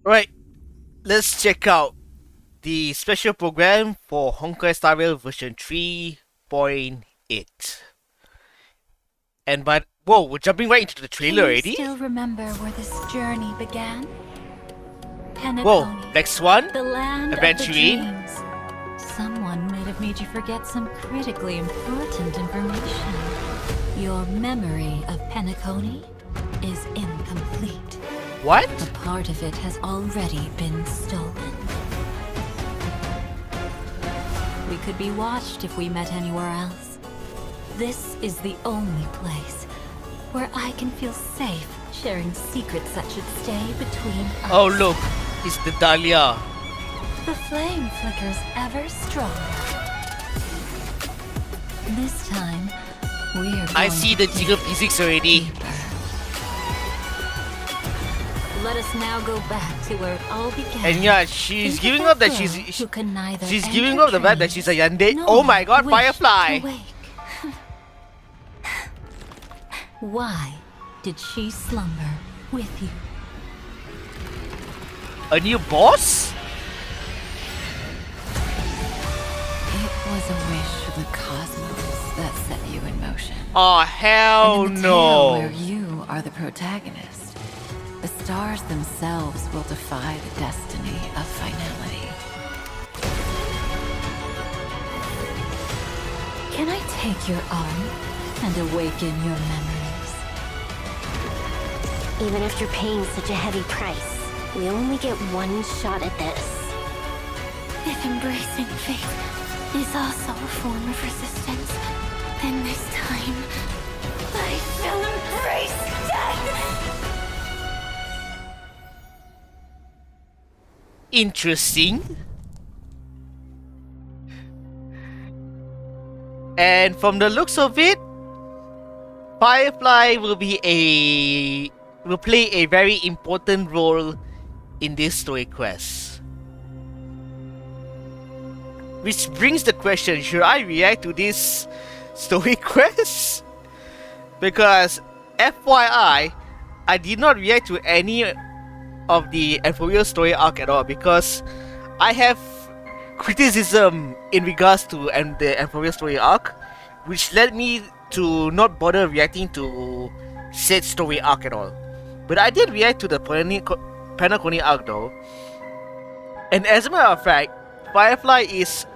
Right, let's check out the special program for Honkai Star Rail version 3.8. And but whoa, we're jumping right into the trailer already. Still remember where this journey began? Whoa, next one, the land Adventurine. of the dreams. Someone might have made you forget some critically important information. Your memory of Penacony is incomplete. What? A part of it has already been stolen. We could be watched if we met anywhere else. This is the only place where I can feel safe sharing secrets that should stay between us. Oh look, it's the Dahlia. The flame flickers ever stronger. This time, we're I going see to the jiggle physics already. deeper. Let us now go back to where it all began. And yeah, she's Think giving of up that girl she's who can neither giving up the enter fact that she's a yandere. nor Oh my god, wish Firefly! to wake. Why did she slumber with you? A new boss? It was a wish of the cosmos that set you in motion. Oh hell And in the tale where no! you are the protagonist, the stars themselves will defy the destiny of finality. Can I take your arm and awaken your memories? Even after paying such a heavy price, we only get one shot at this. If embracing fate is also a form of resistance, then this time, I shall embrace death! Interesting. And from the looks of it, Firefly will play a very important role in this story quest. Which brings the question, should I react to this story quest? Because FYI, I did not react to any of the Euphoria story arc at all because I have criticism in regards to the Euphoria story arc, which led me to not bother reacting to said story arc at all. But I did react to the Penacony arc though. And as a matter of fact, Firefly is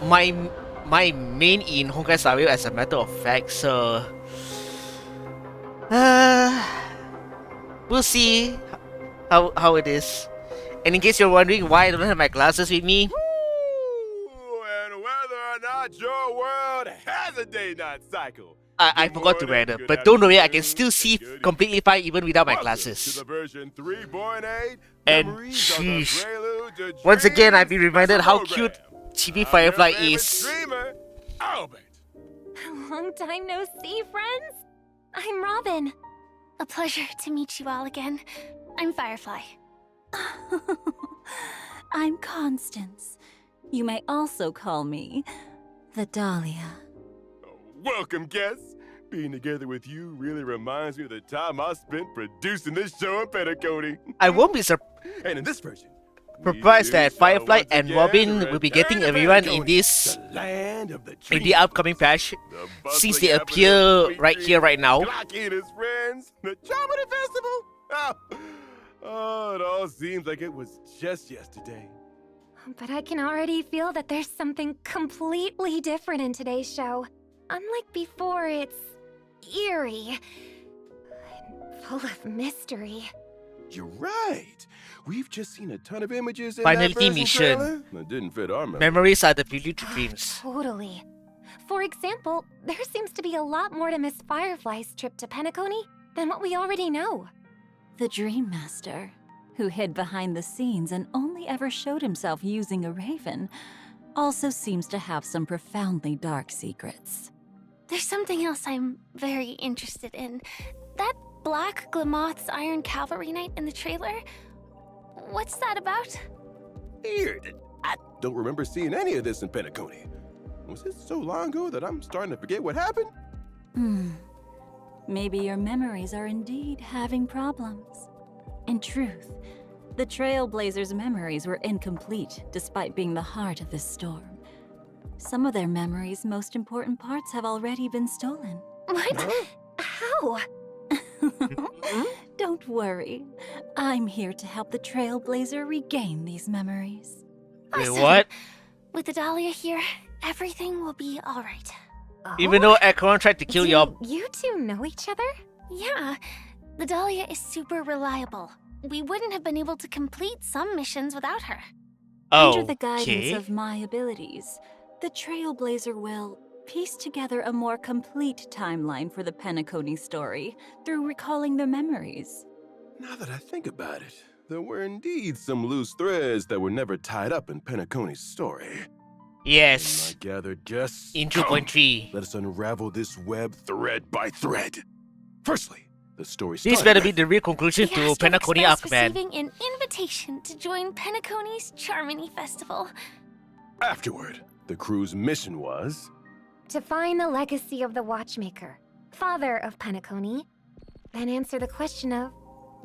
my main in Honkai Star Rail as a matter of fact, so we'll see how it is. And in case you're wondering why I don't have my glasses with me, And whether or not your world has a day-night cycle. I forgot to wear them. But don't worry, I can still see completely fine even without my Welcome glasses. to the version 3.8 And Memories of the sheesh. Prelude to Once again, I've Dreams been reminded how program. cute Chibi I'm Firefly your favorite is. streamer, Albert. Long time no see, friends. I'm Robin. A pleasure to meet you all again. I'm Firefly. I'm Constance. You may also call me the Dahlia. Welcome, guests. Being together with you really reminds me of the time I spent producing this show in Penacony. I won't be And in this version, surprised that Firefly once and again Robin will be return getting to everyone in Penacony, this the land of the in the upcoming patch, since they appear right here, right now. Glocky and his friends, the Charmony Festival. Oh, it all seems like it was just yesterday. But I can already feel that there's something completely different in today's show. Unlike before, it's eerie and full of mystery. You're right. We've just seen a ton of images in Finality that version mission. trailer that didn't fit our memory. Memories are the prelude to dreams. Totally. For example, there seems to be a lot more to Miss Firefly's trip to Penacony than what we already know. The Dream Master, who hid behind the scenes and only ever showed himself using a raven, also seems to have some profoundly dark secrets. There's something else I'm very interested in. That Black Glamoth's Iron Cavalry Knight in the trailer? What's that about? weird. I don't remember seeing any of this in Penacony. Was it so long ago that I'm starting to forget what happened? Maybe your memories are indeed having problems. In truth, the Trailblazers' memories were incomplete despite being the heart of this storm. Some of their memories' most important parts have already been stolen. What? How? Don't worry. I'm here to help the Trailblazer regain these memories. Wait, Awesome. what? With the Dahlia here, everything will be alright. Even though Ekron tried to kill Do your... you two know each other? Yeah, the Dahlia is super reliable. We wouldn't have been able to complete some missions without her. Under the guidance Okay. of my abilities, the Trailblazer will piece together a more complete timeline for the Penacony story through recalling their memories. Now that I think about it, there were indeed some loose threads that were never tied up in Penacony's story. Yes. I gathered, guess. In Come, 2.3. let us unravel this web thread by thread. Firstly, the story This started better be with- the real conclusion The to Astro Penacony Express arc, man. receiving an invitation to join Penacony's Charmony Festival. Afterward, the crew's mission was... To find the legacy of the Watchmaker, father of Penacony, then answer the question of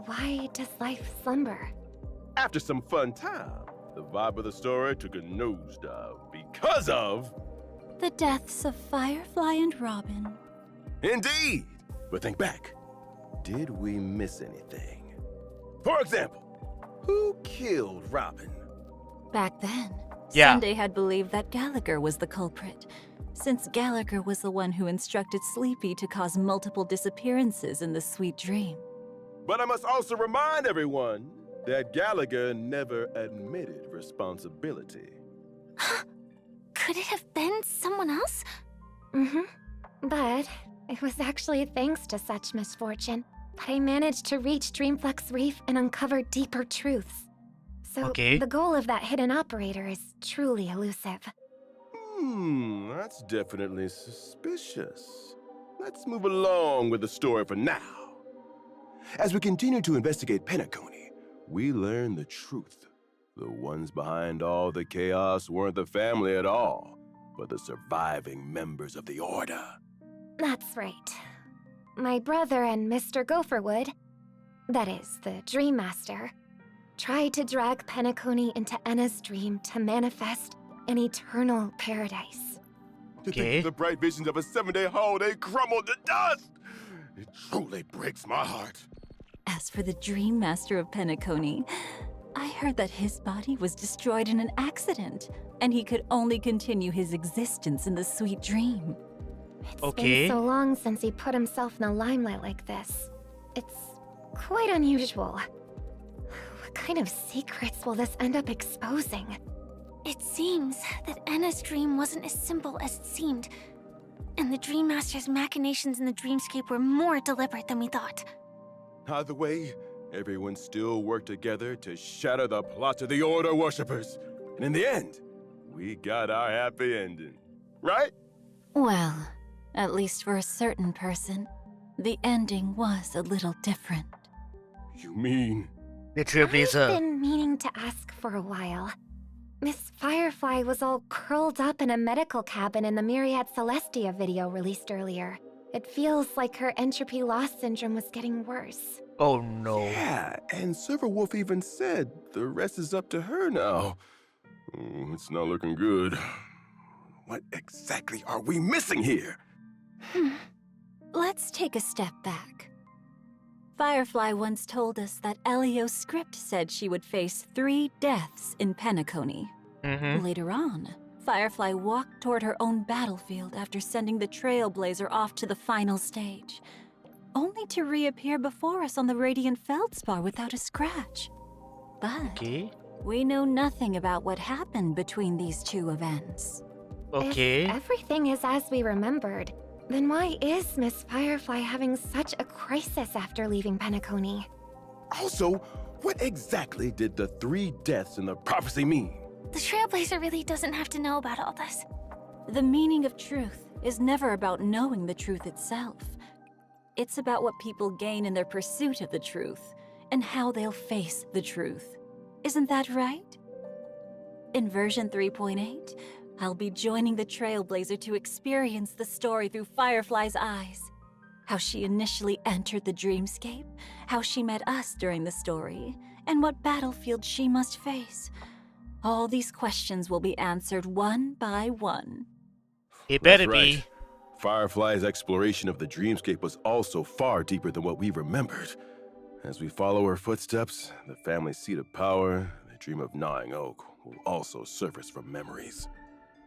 why does life slumber? After some fun time, the vibe of the story took a nosedive because of... The deaths of Firefly and Robin. Indeed! But think back. Did we miss anything? For example, who killed Robin? Back then, Yeah. Sunday had believed that Gallagher was the culprit, since Gallagher was the one who instructed Sleepy to cause multiple disappearances in the Sweet Dream. But I must also remind everyone that Gallagher never admitted responsibility. Could it have been someone else? But it was actually thanks to such misfortune that I managed to reach Dreamflex Reef and uncover deeper truths. So Okay. the goal of that hidden operator is truly elusive. That's definitely suspicious. Let's move along with the story for now. As we continue to investigate Penacony, we learn the truth. The ones behind all the chaos weren't the family at all, but the surviving members of the Order. That's right. My brother and Mr. Gopherwood, that is, the Dream Master, tried to drag Penacony into Enna's dream to manifest an eternal paradise. To Okay. think the bright visions of a 7-day holiday crumbled to dust! It truly breaks my heart. As for the Dream Master of Penacony, I heard that his body was destroyed in an accident, and he could only continue his existence in the Sweet Dream. It's Okay. been so long since he put himself in the limelight like this. It's quite unusual. What kind of secrets will this end up exposing? It seems that Enna's dream wasn't as simple as it seemed, and the Dream Master's machinations in the dreamscape were more deliberate than we thought. Either way, everyone still worked together to shatter the plots of the Order worshippers. And in the end, we got our happy ending. Right? Well, at least for a certain person, the ending was a little different. You mean... The I've Trailblazer. been meaning to ask for a while. Miss Firefly was all curled up in a medical cabin in the Myriad Celestia video released earlier. It feels like her entropy loss syndrome was getting worse. Oh no. Yeah, and Silverwolf even said the rest is up to her now. It's not looking good. What exactly are we missing here? Let's take a step back. Firefly once told us that Elio's script said she would face 3 deaths in Penacony. Later on, Firefly walked toward her own battlefield after sending the Trailblazer off to the final stage, only to reappear before us on the Radiant Feldspar without a scratch. But Okay. we know nothing about what happened between these 2 events. Okay. If everything is as we remembered, then why is Miss Firefly having such a crisis after leaving Penacony? Also, what exactly did the 3 deaths in the prophecy mean? The Trailblazer really doesn't have to know about all this. The meaning of truth is never about knowing the truth itself. It's about what people gain in their pursuit of the truth, and how they'll face the truth. Isn't that right? in version 3.8, I'll be joining the Trailblazer to experience the story through Firefly's eyes. How she initially entered the dreamscape, how she met us during the story, and what battlefield she must face. All these questions will be answered one by one. It better That's right. be. Firefly's exploration of the dreamscape was also far deeper than what we remembered. As we follow her footsteps, the family's seat of power, the dream of gnawing oak, will also surface from memories.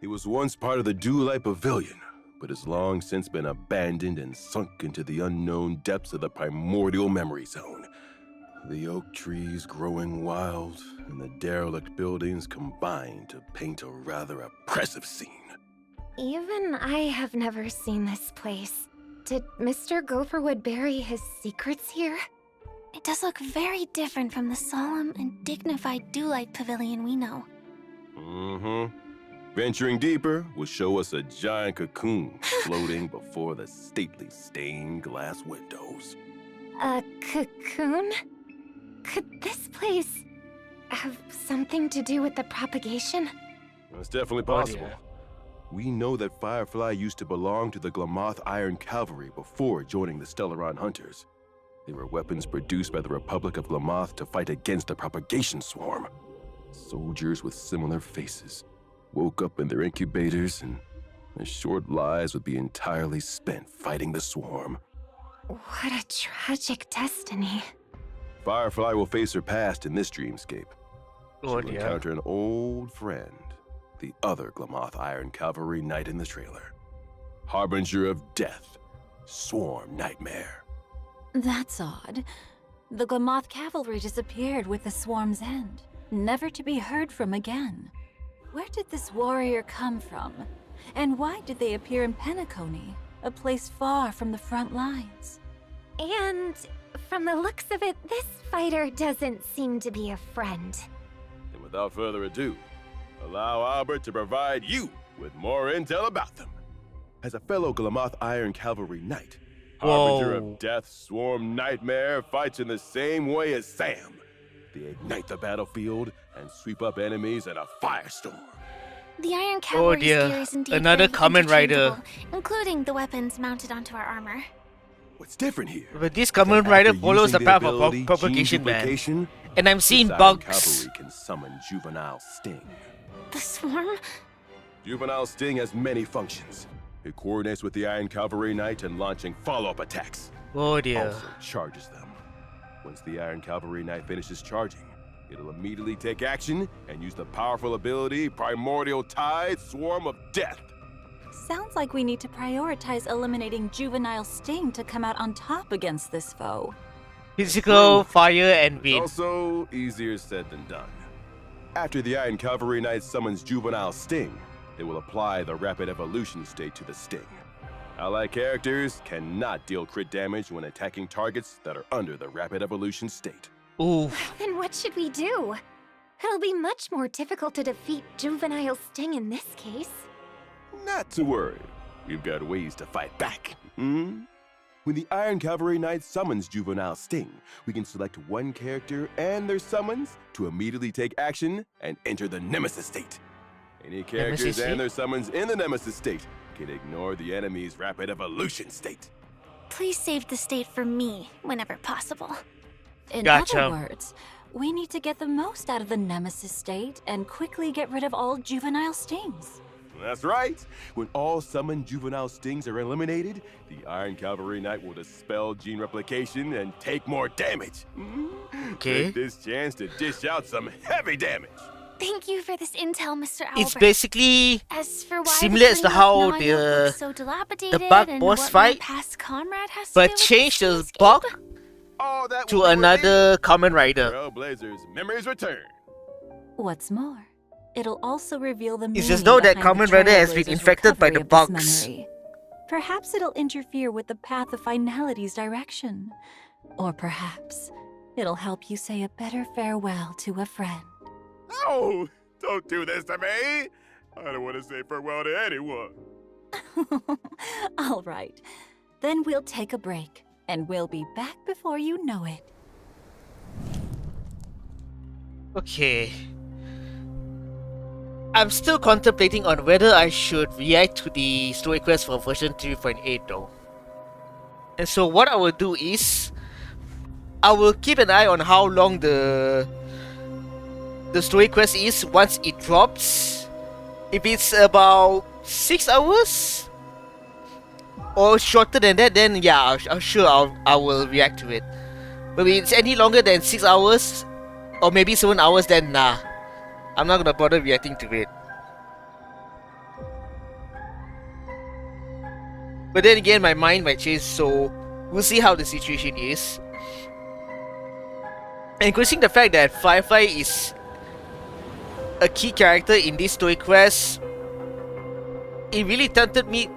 It was once part of the Lyfe Pavilion, but has long since been abandoned and sunk into the unknown depths of the primordial memory zone. The oak trees growing wild, and the derelict buildings combine to paint a rather oppressive scene. Even I have never seen this place. Did Mr. Gopherwood bury his secrets here? It does look very different from the solemn and dignified Lyfe Pavilion we know. Mm-hmm. Venturing deeper will show us a giant cocoon floating before the stately stained glass windows. A cocoon? Could this place have something to do with the propagation? That's definitely Oh, possible. dear. We know that Firefly used to belong to the Glamoth Iron Cavalry before joining the Stellaron Hunters. They were weapons produced by the Republic of Glamoth to fight against the propagation swarm. Soldiers with similar faces woke up in their incubators, and their short lives would be entirely spent fighting the swarm. What a tragic destiny. Firefly will face her past in this dreamscape. Oh She'll dear. encounter an old friend, the other Glamoth Iron Cavalry Knight in the trailer. Harbinger of Death, Swarm Nightmare. That's odd. The Glamoth cavalry disappeared with the swarm's end, never to be heard from again. Where did this warrior come from? And why did they appear in Penacony, a place far from the front lines? And from the looks of it, this fighter doesn't seem to be a friend. And without further ado, allow Albert to provide you with more intel about them. As a fellow Glamoth Iron Cavalry Knight, Harbinger Whoa. of Death, Swarm Nightmare fights in the same way as Sam. They ignite the battlefield and sweep up enemies in a firestorm. The Iron Cavalry's dear. gear is indeed Another very Kamen Rider. interchangeable, including the weapons mounted onto our armor. What's different here? But this is that Kamen Rider after follows the using path of ability, propagation, gene man. duplication, And I'm seeing this Iron bugs. Cavalry can summon Juvenile Sting. The swarm? Juvenile Sting has many functions. It coordinates with the Iron Cavalry Knight in launching follow-up attacks. Oh dear. Also charges them. Once the Iron Cavalry Knight finishes charging, it'll immediately take action and use the powerful ability Primordial Tide Swarm of Death. Sounds like we need to prioritize eliminating Juvenile Sting to come out on top against this foe. Physical, fire, and It's wind. also easier said than done. After the Iron Cavalry Knight summons Juvenile Sting, they will apply the Rapid Evolution state to the Sting. Allied characters cannot deal crit damage when attacking targets that are under the Rapid Evolution state. Ooh. Then what should we do? It'll be much more difficult to defeat Juvenile Sting in this case. Not to worry, we've got ways to fight back. When the Iron Cavalry Knight summons Juvenile Sting, we can select one character and their summons to immediately take action and enter the Nemesis state. Any characters Nemesis state? and their summons in the Nemesis state can ignore the enemy's Rapid Evolution state. Please save the state for me whenever possible. In Gotcha. other words, we need to get the most out of the Nemesis state and quickly get rid of all Juvenile Stings. That's right. When all summoned Juvenile Stings are eliminated, the Iron Cavalry Knight will dispel gene replication and take more damage. Okay. Take this chance to dish out some heavy damage. Thank you for this intel, Mr. Albert. It's basically As for why similar as to how the so dilapidated bug and boss what fight, my past comrade has to but do with change the escape. bug Oh, that to will be another Kamen Rider. Trailblazers memories return. What's more, it'll also reveal the It's meaning as though that behind the Kamen Rider has been Trailblazer's infected by the recovery of this bugs. memory. Perhaps it'll interfere with the path of finality's direction. Or perhaps it'll help you say a better farewell to a friend. Oh, don't do this to me. I don't want to say farewell to anyone. All right. Then we'll take a break, and we'll be back before you know it. Okay. I'm still contemplating on whether I should react to the story quest for version 3.8 though. And so what I will do is, I will keep an eye on how long the story quest is once it drops. If it's about 6 hours or shorter than that, then yeah, I will react to it. But if it's any longer than 6 hours or maybe 7 hours, then nah, I'm not gonna bother reacting to it. But then again, my mind might change, so we'll see how the situation is. And considering the fact that Firefly is a key character in this story quest, it really tempted me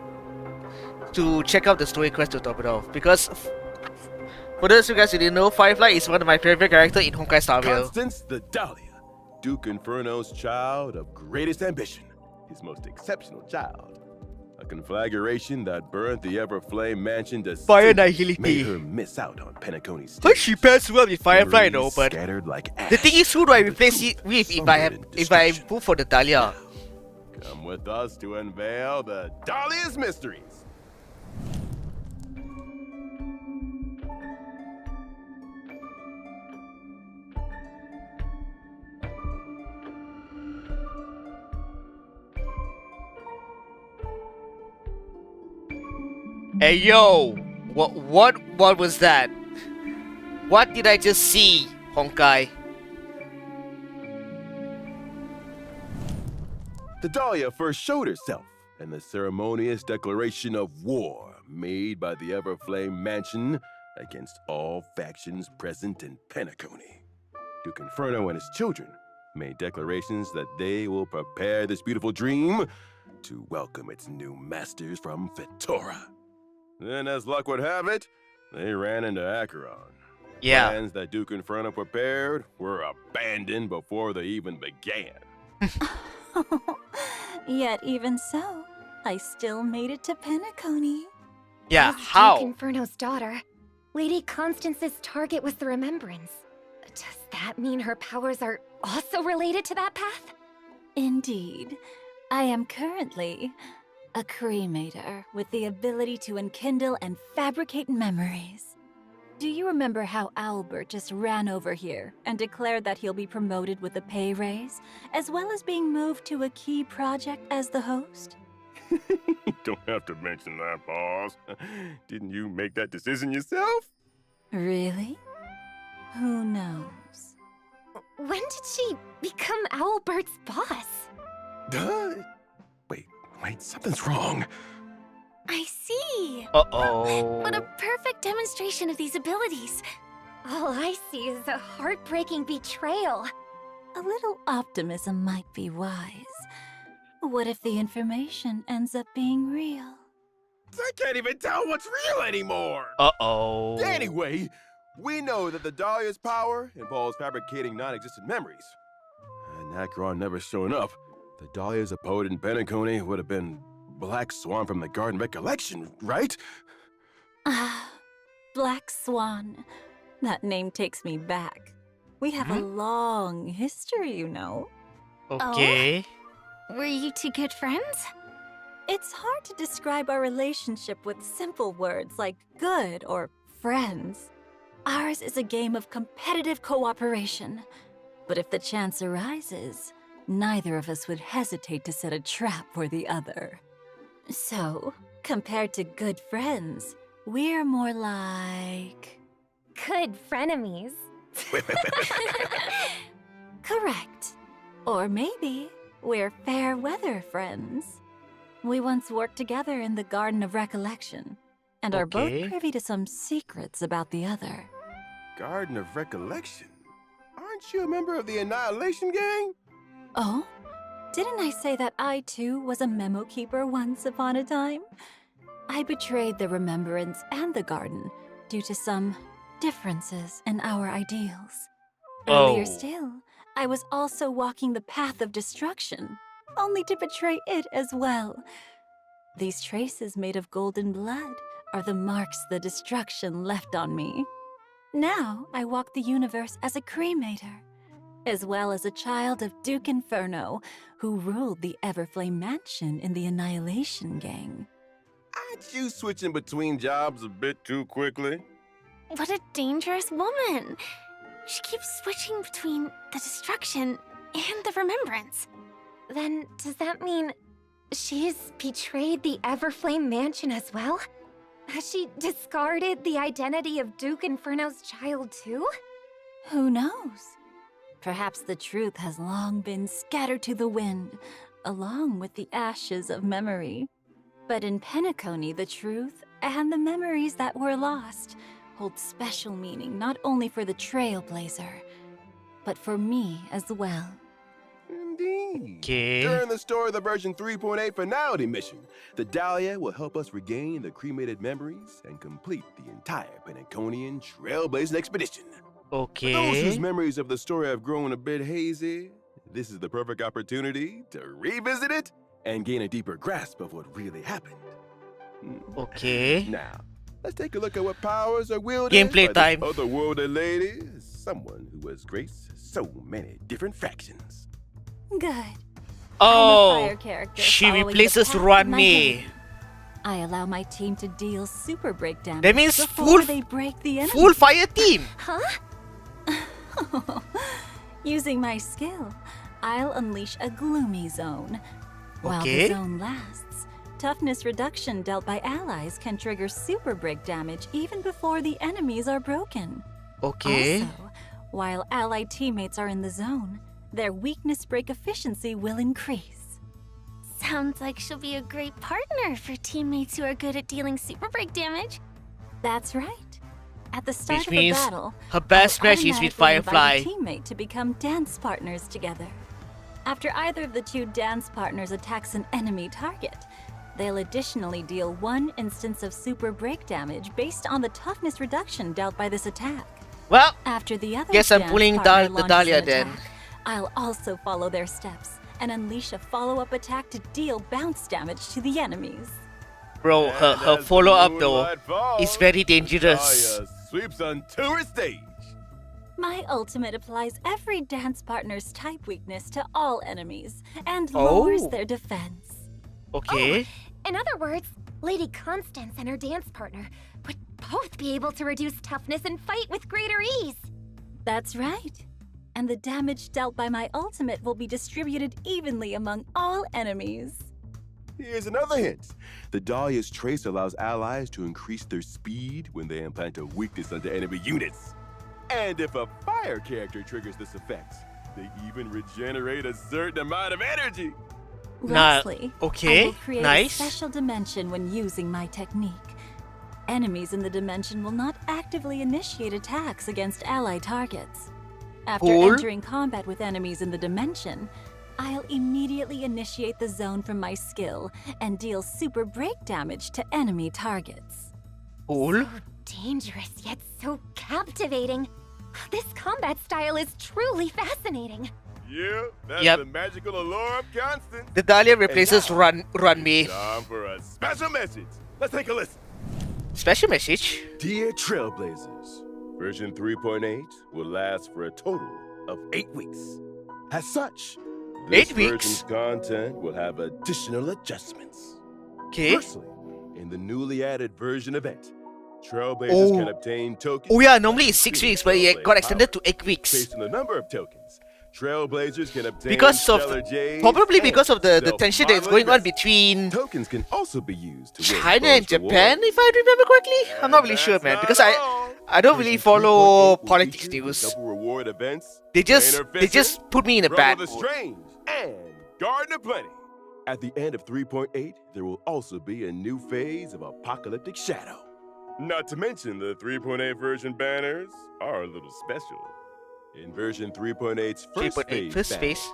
to check out the story quest to top it off. Because for those of you guys who didn't know, Firefly is one of my favorite characters in Honkai Star Rail. Constance the Dahlia, Duke Inferno's child of greatest ambition, his most exceptional child. A conflagration that burnt the Everflame mansion to Fire steam, Nihility. made her miss out on Penacony's But she pairs well with Firefly though, Memories but scattered like the thing is, who do I ash, replace the it truth with sundered in if I destruction. move for the Dahlia? Come with us to unveil the Dahlia's mysteries. Hey yo, what was that? What did I just see, Honkai? The Dahlia first showed herself in the ceremonious declaration of war made by the Everflame mansion against all factions present in Penacony. Duke Inferno and his children made declarations that they will prepare this beautiful dream to welcome its new masters from Fetora. Then, as luck would have it, they ran into Acheron. Yeah. Plans that Duke Inferno prepared were abandoned before they even began. Yet even so, I still made it to Penacony. Yeah, As Duke how? Inferno's daughter, Lady Constance's target was the Remembrance. Does that mean her powers are also related to that path? Indeed, I am currently a cremator with the ability to enkindle and fabricate memories. Do you remember how Albert just ran over here and declared that he'll be promoted with a pay raise, as well as being moved to a key project as the host? Don't have to mention that, boss. Didn't you make that decision yourself? Really? Who knows? When did she become Owlbert's boss? Wait, something's wrong. I see. Uh-oh. What a perfect demonstration of these abilities. All I see is a heartbreaking betrayal. A little optimism might be wise. What if the information ends up being real? I can't even tell what's real anymore. Uh-oh. Anyway, we know that the Dahlia's power involves fabricating non-existent memories. And Acheron never showing up. The Dahlia's opponent in Penacony would have been Black Swan from the Garden Recollection, right? Ah, Black Swan. That name takes me back. We have a long history, you know. Okay. Were you two good friends? It's hard to describe our relationship with simple words like good or friends. Ours is a game of competitive cooperation. But if the chance arises, neither of us would hesitate to set a trap for the other. So, compared to good friends, we're more like... Good frenemies. Correct. Or maybe we're fair weather friends. We once worked together in the Garden of Recollection, and are both Okay. privy to some secrets about the other. Garden of Recollection? Aren't you a member of the Annihilation Gang? Oh? Didn't I say that I too was a memo keeper once upon a time? I betrayed the Remembrance and the Garden due to some differences in our ideals. Earlier Oh. still, I was also walking the path of destruction, only to betray it as well. These traces made of golden blood are the marks the destruction left on me. Now I walk the universe as a cremator, as well as a child of Duke Inferno, who ruled the Everflame Mansion in the Annihilation Gang. Aren't you switching between jobs a bit too quickly? What a dangerous woman. She keeps switching between the destruction and the remembrance. Then, does that mean she's betrayed the Everflame Mansion as well? Has she discarded the identity of Duke Inferno's child too? Who knows? Perhaps the truth has long been scattered to the wind, along with the ashes of memory. But in Penacony, the truth and the memories that were lost hold special meaning not only for the Trailblazer, but for me as well. Indeed. Okay. During the story of the version 3.8 finality mission, the Dahlia will help us regain the cremated memories and complete the entire Penaconian Trailblazing expedition. For those whose Okay. memories of the story have grown a bit hazy, this is the perfect opportunity to revisit it and gain a deeper grasp of what really happened. Okay. Now, let's take a look at what powers are wielded Gameplay by time. this otherworldly lady, someone who has graced so many different factions. Good. I'm a Oh, fire character she following the replaces path of Run my Me. game. I allow my team to deal super break damage That means before full- they break the enemy. Full fire team. Using my skill, I'll unleash a gloomy zone. While Okay. the zone lasts, toughness reduction dealt by allies can trigger super break damage even before the enemies are broken. Okay. Also, while allied teammates are in the zone, their weakness break efficiency will increase. Sounds like she'll be a great partner for teammates who are good at dealing super break damage. That's right. At the start Which of a means battle, her best I'll match is with automatically invite Firefly. a teammate to become dance partners together. After either of the two dance partners attacks an enemy target, they'll additionally deal one instance of super break damage based on the toughness reduction dealt by this attack. Well, After the other guess I'm dance pulling partner the launches Dahlia an then. attack, I'll also follow their steps and unleash a follow-up attack to deal bounce damage to the enemies. bro, And her as the follow-up though moonlight falls, is very dangerous. Dahlia sweeps onto her stage. My ultimate applies every dance partner's type weakness to all enemies and Oh. lowers their defense. Okay. In other words, Lady Constance and her dance partner would both be able to reduce toughness and fight with greater ease. That's right. And the damage dealt by my ultimate will be distributed evenly among all enemies. Here's another hint. The Dahlia's trace allows allies to increase their speed when they implant a weakness onto enemy units. And if a fire character triggers this effect, they even regenerate a certain amount of energy. Nah, Lastly, okay, I will create nice. a special dimension when using my technique. Enemies in the dimension will not actively initiate attacks against ally targets. After Cool. entering combat with enemies in the dimension, I'll immediately initiate the zone from my skill and deal super break damage to enemy targets. Cool. Dangerous yet so captivating. This combat style is truly fascinating. Yeah, that's Yep. the magical allure of Constance. The Dahlia replaces now- Run Me. Time for a special message. Let's take a listen. Special message. Dear Trailblazers, version 3.8 will last for a total of 8 weeks. As such, this 8 weeks? version's content will have additional adjustments. Okay. Firstly, in the newly added version event, Trailblazers Oh. can obtain tokens. Oh yeah, normally it's 6 Feeding weeks, but it Trailblazer got extended to powers. 8 weeks. Based on the number of tokens, Trailblazers can obtain Because of Stellar Jades probably and because of the tension that is going on self-modeling between Tokens can also be used to win China and bonus Japan, rewards. if I remember correctly. I'm not really sure, And man, that's because not all. I don't really Version follow 3.8 will politics feature news. double reward events, They just Trainer they Fishing, just put me in a Rumble bad the mood. Strange, and Garden of Plenty. At the end of 3.8, there will also be a new phase of Apocalyptic Shadow. Not to mention the 3.8 version banners are a little special. In version 3.8's first 3.8 phase, first banner, phase.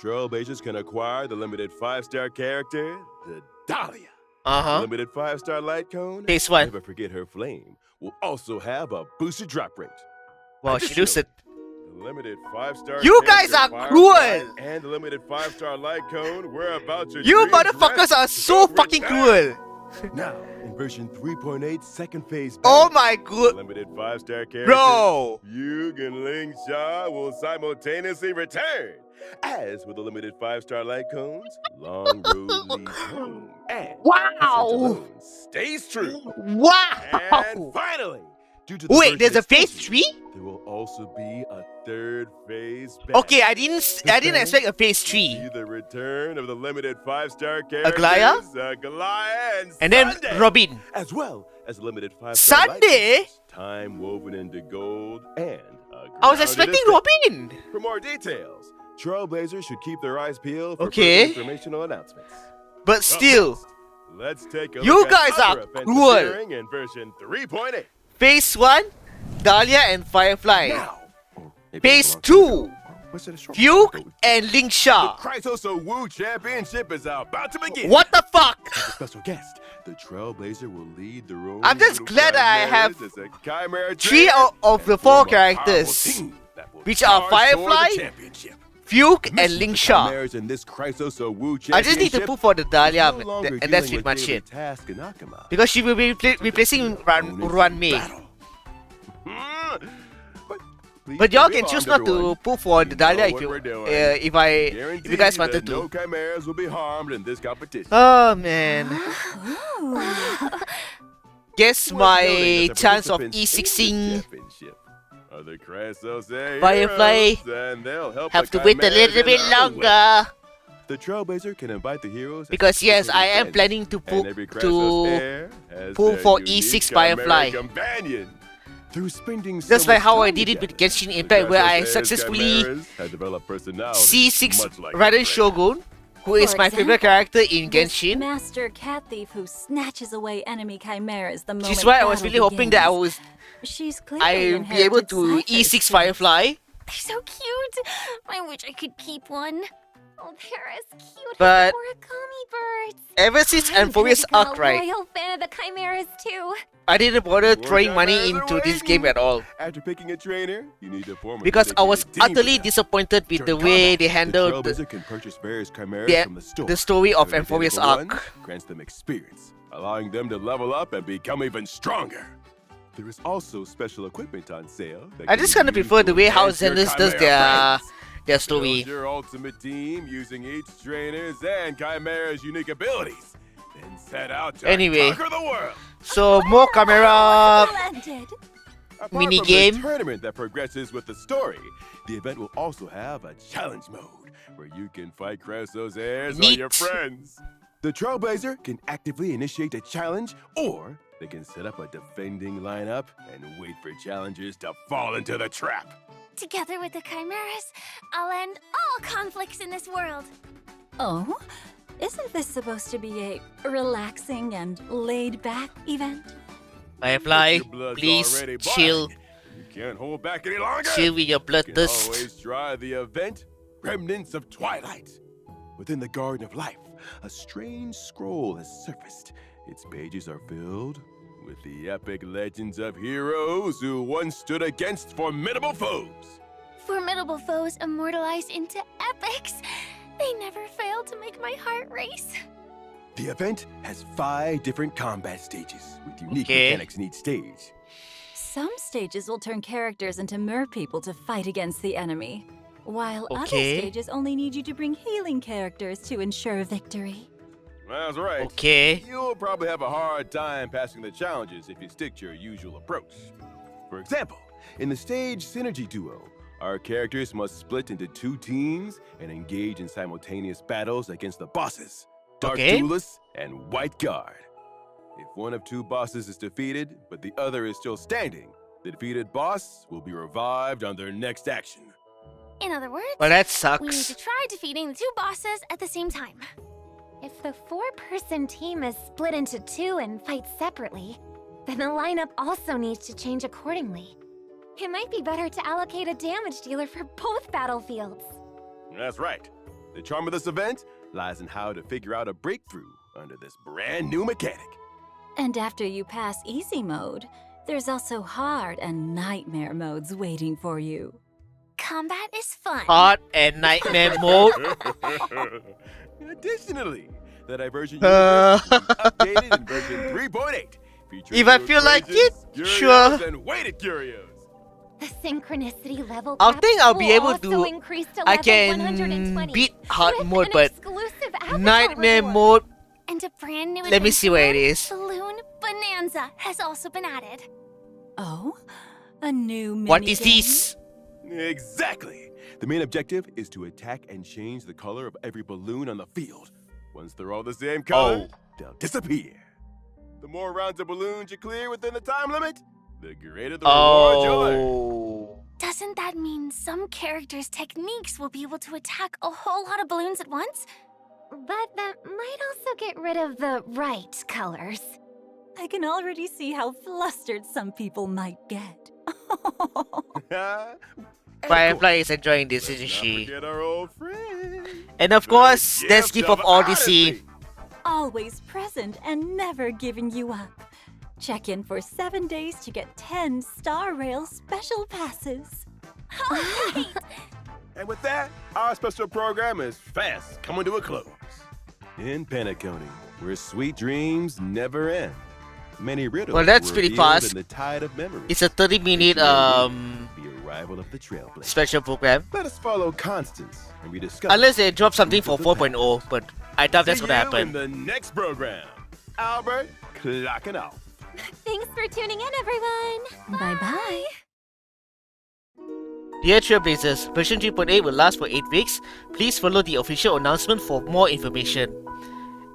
Trailblazers can acquire the limited 5-star character, the Dahlia. The Uh-huh. limited 5-star light cone, Phase 1. never forget her flame, will also have a boosted drop rate. Wow, she loses it. The limited 5-star You guys character are Firefly cruel! And the limited 5-star light cone, we're about to You motherfuckers are so fucking cruel. Now, in In version 3.8 second phase Oh battle, my good, limited 5-star character, bro. Yuge and Ling Sha will simultaneously return. As with the limited 5-star light cones, Long Road leads home. And Wow. Alone stays true. Wow. And finally, due to the Wait, version there's a phase extension, 3? there will also be a third phase battle. Okay, I didn't expect a phase 3. See the return of the limited 5-star characters, Aglaya? Aglaya And then Sunday, Robin. as well as limited 5-star Sunday? light cones, time woven into gold, and a I was grounded expecting estate. Robin. For more details, Trailblazers should keep their eyes peeled for Okay. further informational announcements. But Up still, next, let's take a You look guys at are other events cruel. appearing in version 3.8. phase 1, Dahlia and Firefly. Now, Phase 2, Fuke and Ling The Sha. Chrysoso Wu Championship is about to begin. What the fuck? As a special guest, the Trailblazer will lead the role. I'm just glad I have 3 of the 4 characters, which are Firefly, Fuke and Ling Sha. In this Chrysoso Wu I just need to Championship pull for the Dahlia, is no longer and that's dealing pretty much with daily it. tasks in Akama. Because she will be replacing Ruan Mei. But y'all can choose not to pull for the Dahlia if you guys wanted No to. chimeras will be harmed in this competition. Oh man. Guess my chance of E6ing Firefly have to wait a little bit longer. The Trailblazer can invite the heroes Because yes, I am planning to pull for E6 Firefly. Just like how I did it with Genshin Impact, where I successfully C6 Raiden Shogun, who is For my favorite character in This Genshin. master cat thief who snatches away enemy chimeras the moment Which is why I was battle really hoping that She's I'll clearly be able inherited to Cypher's E6 skills. Firefly. They're so cute. I wish I could keep one. Oh, they're as cute But- as origami birds. Ever since I'm Amphorius gonna Arc, become a right, loyal fan of the chimeras too. I didn't bother throwing money into this game at all. After picking a trainer, you need to form a Because I was dedicated team utterly for that. disappointed with the During way combat, they handled the the, Trailblazer can purchase various chimeras the, from the store. the story of Whoever Amphorius level one Arc. grants them experience, allowing them to level up and become even stronger. There is also special equipment on sale. that I can just be kind of used prefer to the way how enhance your Xenos does chimera friends. their Build story. your ultimate team using each trainer's and chimera's unique abilities. Then set out to Anyway. conquer the world. So more camera Splendid. Apart Mini from game. the tournament that progresses with the story, the event will also have a challenge mode where you can fight Crasso's heirs on your Neat. friends. The Trailblazer can actively initiate a challenge, or they can set up a defending lineup and wait for challengers to fall into the trap. Together with the chimeras, I'll end all conflicts in this world. Oh? Isn't this supposed to be a relaxing and laid-back event? Firefly, Your blood's please already chill. boiling. You can't hold back any longer. Chill with your You can bloodlust. always try the event, Remnants of Twilight. Within the Garden of Life, a strange scroll has surfaced. Its pages are filled with the epic legends of heroes who once stood against formidable foes. Formidable foes immortalized into epics. They never fail to make my heart race. The event has 5 different combat stages with unique Okay. mechanics in each stage. Some stages will turn characters into merpeople to fight against the enemy, while other Okay. stages only need you to bring healing characters to ensure victory. That's right. Okay. You'll probably have a hard time passing the challenges if you stick to your usual approach. For example, in the stage Synergy Duo, our characters must split into 2 teams and engage in simultaneous battles against the bosses, Dark Okay. Duelist and White Guard. If one of 2 bosses is defeated, but the other is still standing, the defeated boss will be revived on their next action. In other words, Well, that we need to sucks. try defeating the 2 bosses at the same time. If the 4-person team is split into 2 and fights separately, then the lineup also needs to change accordingly. It might be better to allocate a damage dealer for both battlefields. That's right. The charm of this event lies in how to figure out a breakthrough under this brand new mechanic. And after you pass easy mode, there's also hard and nightmare modes waiting for you. Combat is fun. Hard and nightmare mode. Additionally, The diversion universe will be updated in version 3.8. If I feel like it, sure. And weighted curios. The synchronicity level I cap think I'll be will able also to. increase to I level can 120 beat hard with mode, an but exclusive avatar nightmare reward. mode. And a brand new Let me see where it is. Balloon Bonanza has also been added. Oh? A new mini What is this? Exactly. The main objective is to attack and change the color of every balloon on the field. Once they're all the same color, they'll disappear. The more rounds of balloons you clear within the time limit, the greater the reward you'll earn. Oh. Doesn't that mean some characters' techniques will be able to attack a whole lot of balloons at once? But that might also get rid of the right colors. I can already see how flustered some people might get. Firefly is enjoying this, isn't Let's she? not forget our old friend. And of course, there's Gift of Odyssey. Always present and never giving you up. Check in for 7 days to get 10 Star Rail special passes. And with that, our special program is fast coming to a close. In Penacony, where sweet dreams never end. Many riddles Well, that's were pretty revealed fast. in the tide of memory. It's a 30-minute The arrival of the Trailblazer. special program. Let us follow Constance and rediscover. Unless they drop something for 4.0, but I doubt that's See gonna you happen. in the next program. Albert, clocking out. Thanks for tuning in, everyone. Bye-bye. Dear Trailblazers, version 3.8 will last for 8 weeks. Please follow the official announcement for more information.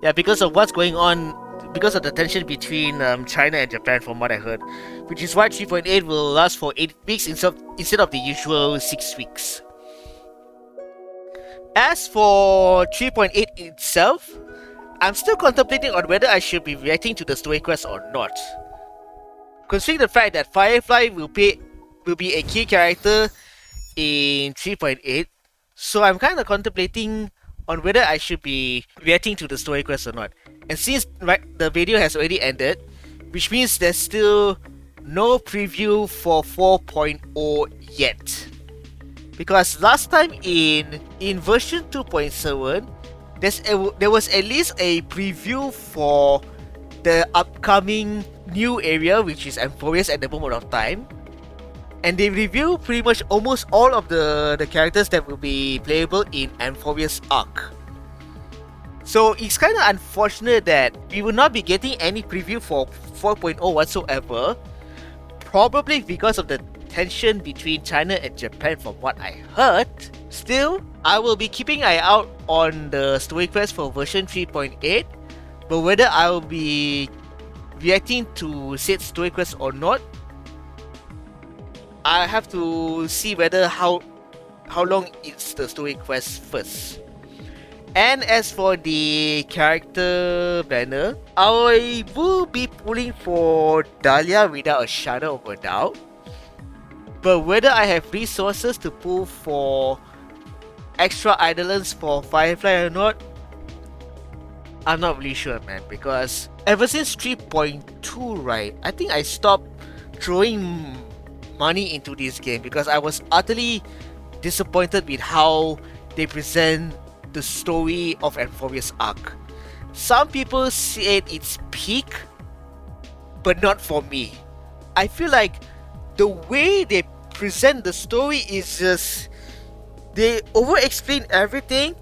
Yeah, because of what's going on, because of the tension between China and Japan, from what I heard, which is why 3.8 will last for 8 weeks instead of the usual 6 weeks. As for 3.8 itself, I'm still contemplating on whether I should be reacting to the story quest or not. Considering the fact that Firefly will be a key character in 3.8, so I'm kind of contemplating on whether I should be reacting to the story quest or not. And since the video has already ended, which means there's still no preview for 4.0 yet. Because last time in version 2.7, there was at least a preview for the upcoming new area, which is Amphorius at the moment of time. And they reveal pretty much almost all of the characters that will be playable in Amphorius Arc. So it's kind of unfortunate that we will not be getting any preview for 4.0 whatsoever. Probably because of the tension between China and Japan, from what I heard. Still, I will be keeping an eye out on the story quest for version 3.8. But whether I will be reacting to said story quest or not, I have to see whether how long is the story quest first. And as for the character banner, I will be pulling for Dahlia without a shadow of a doubt. But whether I have resources to pull for extra Eidolons for Firefly or not, I'm not really sure, man. Because ever since 3.2, right, I think I stopped throwing money into this game because I was utterly disappointed with how they present the story of Amphorius Arc. Some people said it's peak, but not for me. I feel like the way they present the story is just, they over-explain everything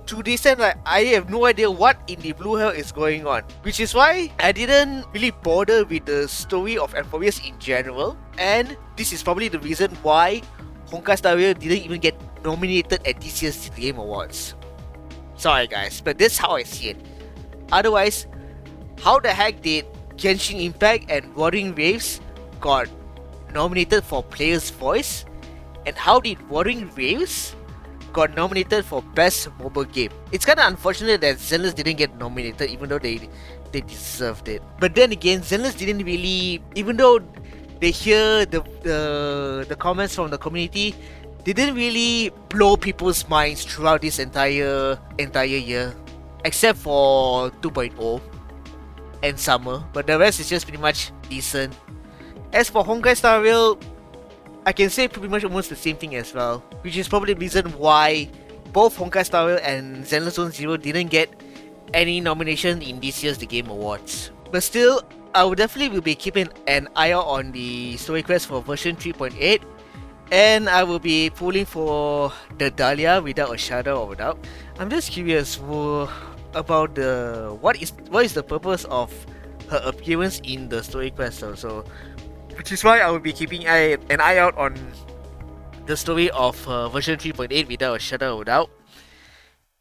to the extent like I have no idea what in the blue hell is going on. Which is why I didn't really bother with the story of Amphorius in general. And this is probably the reason why Honkai Star Rail didn't even get nominated at this year's Game Awards. Sorry guys, but that's how I see it. Otherwise, how the heck did Genshin Impact and Wuthering Waves got nominated for Player's Voice? And how did Wuthering Waves got nominated for Best Mobile Game? It's kinda unfortunate that Zenless didn't get nominated, even though they deserved it. But then again, Zenless didn't really, even though they hear the comments from the community, they didn't really blow people's minds throughout this entire year. Except for 2.0 and Summer. But the rest is just pretty much decent. As for Honkai Star Rail, I can say pretty much almost the same thing as well. Which is probably the reason why both Honkai Star Rail and Zenless Zone Zero didn't get any nomination in this year's The Game Awards. But still, I will definitely be keeping an eye out on the story quest for version 3.8, and I will be pulling for the Dahlia without a shadow of a doubt. I'm just curious about what is the purpose of her appearance in the story quest also. Which is why I will be keeping an eye out on the story of version 3.8 without a shadow of a doubt.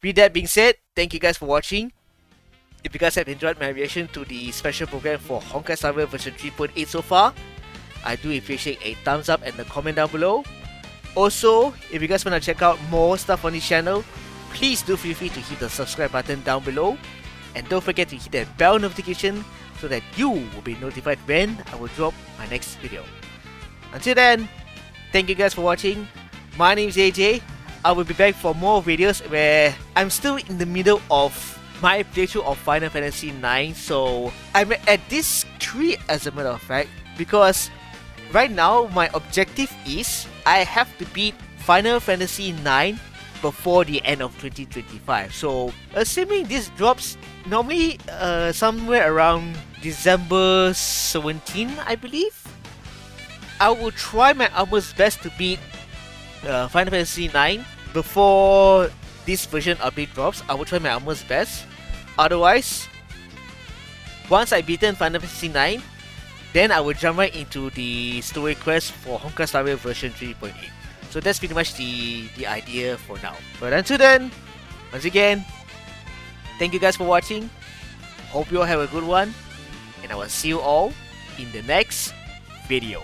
With that being said, thank you guys for watching. If you guys have enjoyed my reaction to the special program for Honkai Star Rail version 3.8 so far, I do appreciate a thumbs up and a comment down below. Also, if you guys want to check out more stuff on this channel, please do feel free to hit the subscribe button down below. And don't forget to hit that bell notification so that you will be notified when I will drop my next video. Until then, thank you guys for watching. My name is AJ. I will be back for more videos where I'm still in the middle of my playthrough of Final Fantasy 9. So I'm at this 3 as a matter of fact, because right now my objective is I have to beat Final Fantasy 9 before the end of 2025. So assuming this drops normally somewhere around December 17, I believe, I will try my utmost best to beat Final Fantasy 9 before this version update drops. I will try my utmost best. Otherwise, once I've beaten Final Fantasy 9, then I will jump right into the story quest for Honkai Star Rail version 3.8. So that's pretty much the idea for now. But until then, once again, thank you guys for watching. Hope you all have a good one, and I will see you all in the next video.